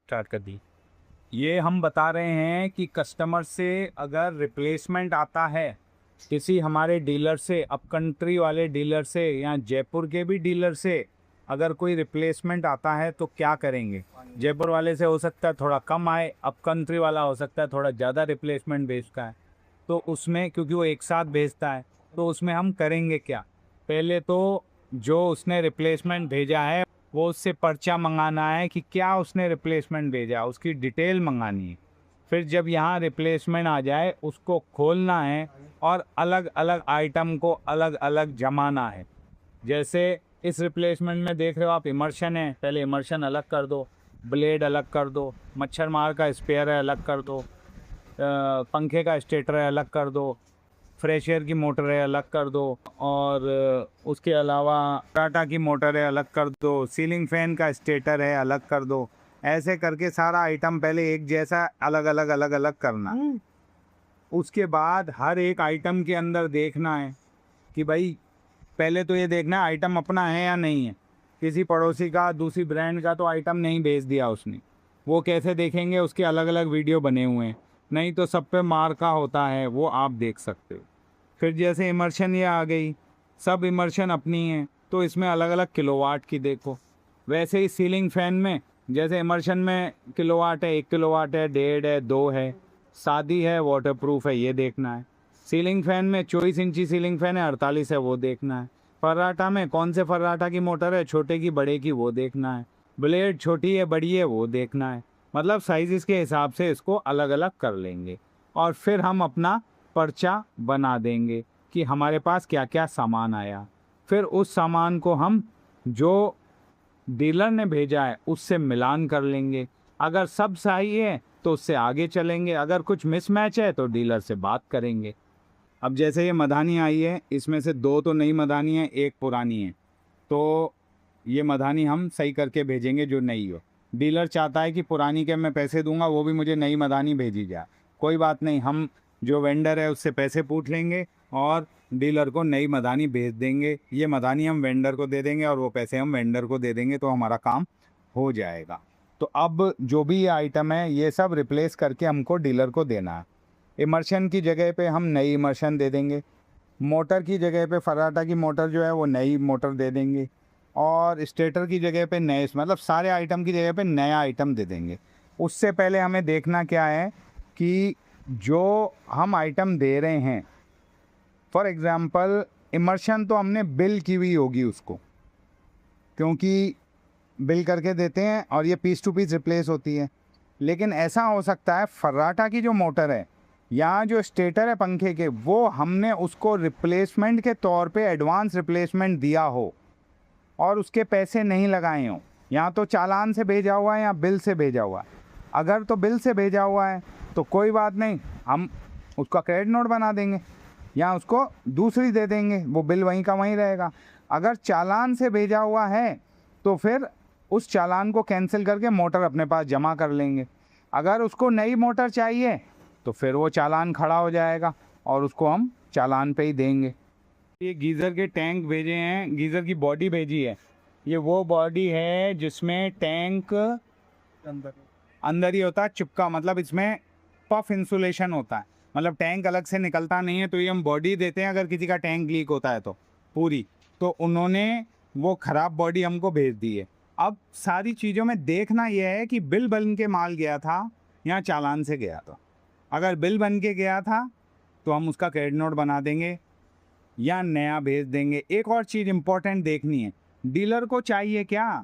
Start कर दी। ये हम बता रहे हैं कि कस्टमर से अगर रिप्लेसमेंट आता है किसी हमारे डीलर से, अप कंट्री वाले डीलर से या जयपुर के भी डीलर से, अगर कोई रिप्लेसमेंट आता है तो क्या करेंगे। जयपुर वाले से हो सकता है थोड़ा कम आए, अप कंट्री वाला हो सकता है थोड़ा ज़्यादा रिप्लेसमेंट भेजता है, तो उसमें क्योंकि वो एक साथ भेजता है तो उसमें हम करेंगे क्या। पहले तो जो उसने रिप्लेसमेंट भेजा है वो उससे पर्चा मंगाना है कि क्या उसने रिप्लेसमेंट भेजा, उसकी डिटेल मंगानी है। फिर जब यहाँ रिप्लेसमेंट आ जाए उसको खोलना है और अलग अलग आइटम को अलग अलग जमाना है। जैसे इस रिप्लेसमेंट में देख रहे हो आप, इमर्शन है, पहले इमर्शन अलग कर दो, ब्लेड अलग कर दो, मच्छर मार का स्पेयर है अलग कर दो, पंखे का स्टेटर है अलग कर दो, फ्रेश एयर की मोटर है अलग कर दो, और उसके अलावा टाटा की मोटर है अलग कर दो, सीलिंग फैन का स्टेटर है अलग कर दो। ऐसे करके सारा आइटम पहले एक जैसा अलग अलग अलग अलग करना। उसके बाद हर एक आइटम के अंदर देखना है कि भाई पहले तो ये देखना है आइटम अपना है या नहीं है। किसी पड़ोसी का, दूसरी ब्रांड का तो आइटम नहीं भेज दिया उसने, वो कैसे देखेंगे, उसके अलग अलग वीडियो बने हुए हैं, नहीं तो सब पे मार्का होता है, वो आप देख सकते हो। फिर जैसे इमर्शन ये आ गई, सब इमर्शन अपनी है तो इसमें अलग अलग किलोवाट की देखो। वैसे ही सीलिंग फैन में जैसे इमर्शन में किलोवाट है, 1 किलोवाट है, 1.5 है, 2 है, शादी है, वाटरप्रूफ है, ये देखना है। सीलिंग फैन में 24 इंची सीलिंग फैन है, 48 है, वो देखना है। फर्राटा में कौन से फर्राटा की मोटर है, छोटे की बड़े की, वो देखना है। ब्लेड छोटी है बड़ी है, वो देखना है। मतलब साइज़ के हिसाब से इसको अलग अलग कर लेंगे और फिर हम अपना पर्चा बना देंगे कि हमारे पास क्या क्या सामान आया। फिर उस सामान को हम जो डीलर ने भेजा है उससे मिलान कर लेंगे। अगर सब सही है तो उससे आगे चलेंगे, अगर कुछ मिसमैच है तो डीलर से बात करेंगे। अब जैसे ये मधानी आई है, इसमें से 2 तो नई मधानी है, 1 पुरानी है, तो ये मधानी हम सही करके भेजेंगे जो नई हो। डीलर चाहता है कि पुरानी के मैं पैसे दूंगा, वो भी मुझे नई मधानी भेजी जाए, कोई बात नहीं, हम जो वेंडर है उससे पैसे पूछ लेंगे और डीलर को नई मधानी भेज देंगे। ये मधानी हम वेंडर को दे देंगे और वो पैसे हम वेंडर को दे देंगे, तो हमारा काम हो जाएगा। तो अब जो भी ये आइटम है ये सब रिप्लेस करके हमको डीलर को देना है। इमर्शन की जगह पे हम नई इमर्शन दे देंगे, मोटर की जगह पे फर्राटा की मोटर जो है वो नई मोटर दे देंगे, और स्टेटर की जगह पे नए, मतलब सारे आइटम की जगह पे नया आइटम दे देंगे। उससे पहले हमें देखना क्या है कि जो हम आइटम दे रहे हैं, फॉर एग्ज़ाम्पल इमर्शन तो हमने बिल की हुई होगी उसको, क्योंकि बिल करके देते हैं और ये पीस टू पीस रिप्लेस होती है। लेकिन ऐसा हो सकता है फर्राटा की जो मोटर है या जो स्टेटर है पंखे के, वो हमने उसको रिप्लेसमेंट के तौर पे एडवांस रिप्लेसमेंट दिया हो और उसके पैसे नहीं लगाए हों, या तो चालान से भेजा हुआ है या बिल से भेजा हुआ है। अगर तो बिल से भेजा हुआ है तो कोई बात नहीं, हम उसका क्रेडिट नोट बना देंगे या उसको दूसरी दे देंगे, वो बिल वहीं का वहीं रहेगा। अगर चालान से भेजा हुआ है तो फिर उस चालान को कैंसिल करके मोटर अपने पास जमा कर लेंगे। अगर उसको नई मोटर चाहिए तो फिर वो चालान खड़ा हो जाएगा और उसको हम चालान पे ही देंगे। ये गीज़र के टैंक भेजे हैं, गीज़र की बॉडी भेजी है, ये वो बॉडी है जिसमें टैंक अंदर ही होता है चिपका, मतलब इसमें पफ इंसुलेशन होता है, मतलब टैंक अलग से निकलता नहीं है। तो ये हम बॉडी देते हैं अगर किसी का टैंक लीक होता है तो पूरी, तो उन्होंने वो ख़राब बॉडी हमको भेज दी है। अब सारी चीज़ों में देखना यह है कि बिल बन के माल गया था या चालान से गया था। अगर बिल बन के गया था तो हम उसका क्रेडिट नोट बना देंगे या नया भेज देंगे। एक और चीज़ इम्पोर्टेंट देखनी है, डीलर को चाहिए क्या।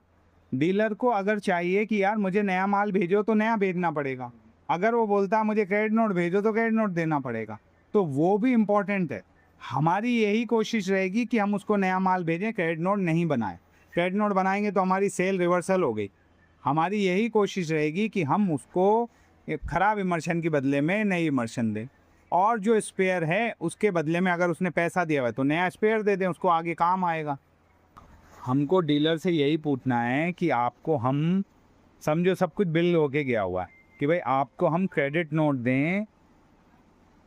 डीलर को अगर चाहिए कि यार मुझे नया माल भेजो तो नया भेजना पड़ेगा, अगर वो बोलता है मुझे क्रेडिट नोट भेजो तो क्रेडिट नोट देना पड़ेगा, तो वो भी इम्पोर्टेंट है। हमारी यही कोशिश रहेगी कि हम उसको नया माल भेजें, क्रेडिट नोट नहीं बनाए। क्रेडिट नोट बनाएंगे तो हमारी सेल रिवर्सल हो गई। हमारी यही कोशिश रहेगी कि हम उसको एक ख़राब इमर्शन के बदले में नई इमर्शन दें, और जो स्पेयर है उसके बदले में अगर उसने पैसा दिया हुआ है तो नया स्पेयर दे दें, उसको आगे काम आएगा। हमको डीलर से यही पूछना है कि आपको हम, समझो सब कुछ बिल होके गया हुआ है, कि भाई आपको हम क्रेडिट नोट दें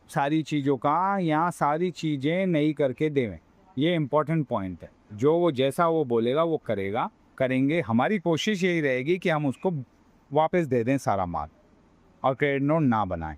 सारी चीज़ों का या सारी चीज़ें नई करके दें। ये इम्पोर्टेंट पॉइंट है, जो वो जैसा वो बोलेगा वो करेंगे। हमारी कोशिश यही रहेगी कि हम उसको वापस दे दें सारा माल और क्रेडिट नोट ना बनाएं।